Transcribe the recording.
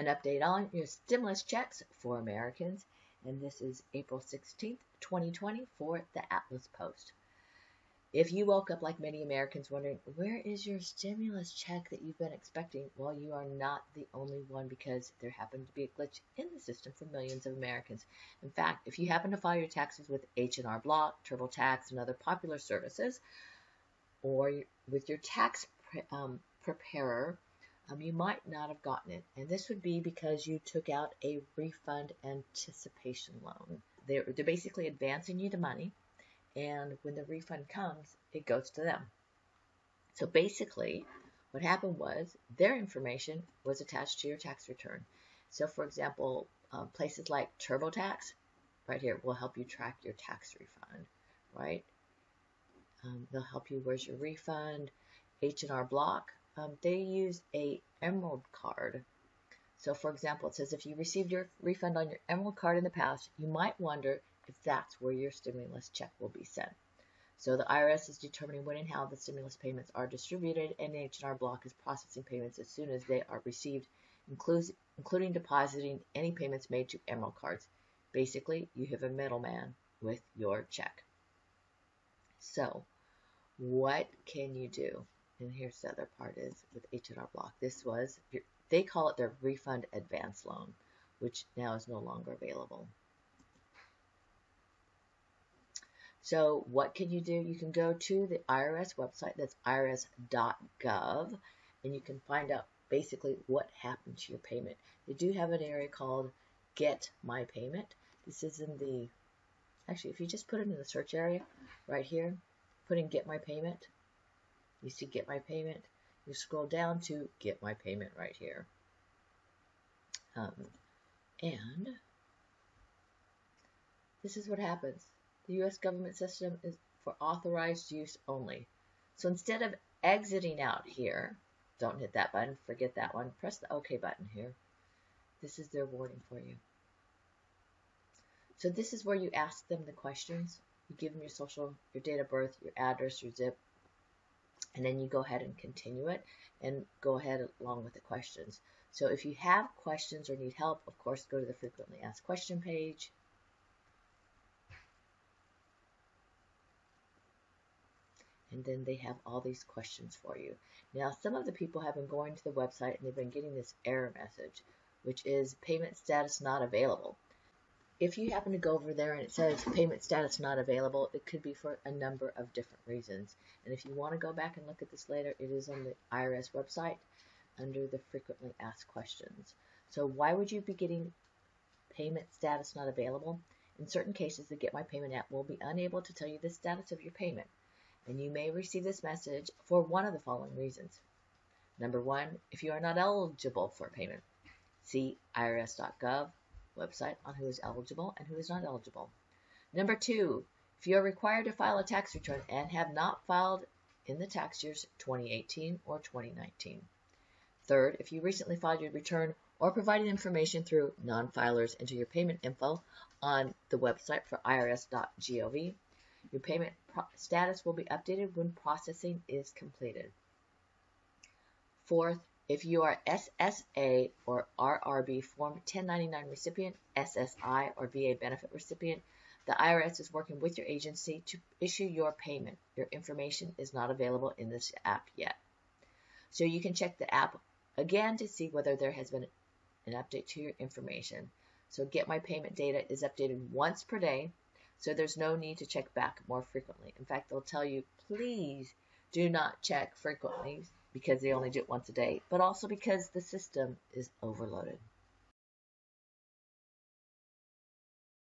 An update on your stimulus checks for Americans. And this is April 16th, 2020 for the Atlas Post. If you woke up like many Americans wondering, where is your stimulus check that you've been expecting? Well, you are not the only one, because there happened to be a glitch in the system for millions of Americans. In fact, if you happen to file your taxes with H&R Block, TurboTax, and other popular services, or with your tax preparer, you might not have gotten it. And this would be because you took out a refund anticipation loan. They're basically advancing you the money, and when the refund comes, it goes to them. So basically, what happened was their information was attached to your tax return. So for example, places like TurboTax, right here, will help you track your tax refund, right? They'll help you, where's your refund. H&R Block, they use a Emerald card. So for example, it says if you received your refund on your Emerald card in the past, you might wonder if that's where your stimulus check will be sent. So the IRS is determining when and how the stimulus payments are distributed, and H&R Block is processing payments as soon as they are received, including depositing any payments made to Emerald cards. Basically, you have a middleman with your check. So what can you do? And here's the other part is with H&R Block. This was, they call it their refund advance loan, which now is no longer available. So what can you do? You can go to the IRS website, that's IRS.gov, and you can find out basically what happened to your payment. They do have an area called Get My Payment. This is in the, actually, if you just put it in the search area right here, put in Get My Payment, you see Get My Payment, you scroll down to Get My Payment right here. And this is what happens. The U.S. government system is for authorized use only. So instead of exiting out here, don't hit that button, forget that one, press the OK button here. This is their warning for you. So this is where you ask them the questions. You give them your social, your date of birth, your address, your zip, and then you go ahead and continue it and go ahead along with the questions. So if you have questions or need help, of course, go to the frequently asked question page. And then they have all these questions for you. Now, some of the people have been going to the website and they've been getting this error message, which is payment status not available. If you happen to go over there and it says payment status not available, it could be for a number of different reasons. And if you want to go back and look at this later, it is on the IRS website under the frequently asked questions. So why would you be getting payment status not available? In certain cases, the Get My Payment app will be unable to tell you the status of your payment. And you may receive this message for one of the following reasons. Number one, if you are not eligible for payment, see IRS.gov website on who is eligible and who is not eligible. Number two, if you are required to file a tax return and have not filed in the tax years 2018 or 2019. Third, if you recently filed your return or provided information through non-filers into your payment info on the website for IRS.gov, your payment status will be updated when processing is completed. Fourth, if you are SSA or RRB Form 1099 recipient, SSI or VA benefit recipient, the IRS is working with your agency to issue your payment. Your information is not available in this app yet. So you can check the app again to see whether there has been an update to your information. So Get My Payment data is updated once per day, so there's no need to check back more frequently. In fact, they'll tell you, please do not check frequently, because they only do it once a day, but also because the system is overloaded.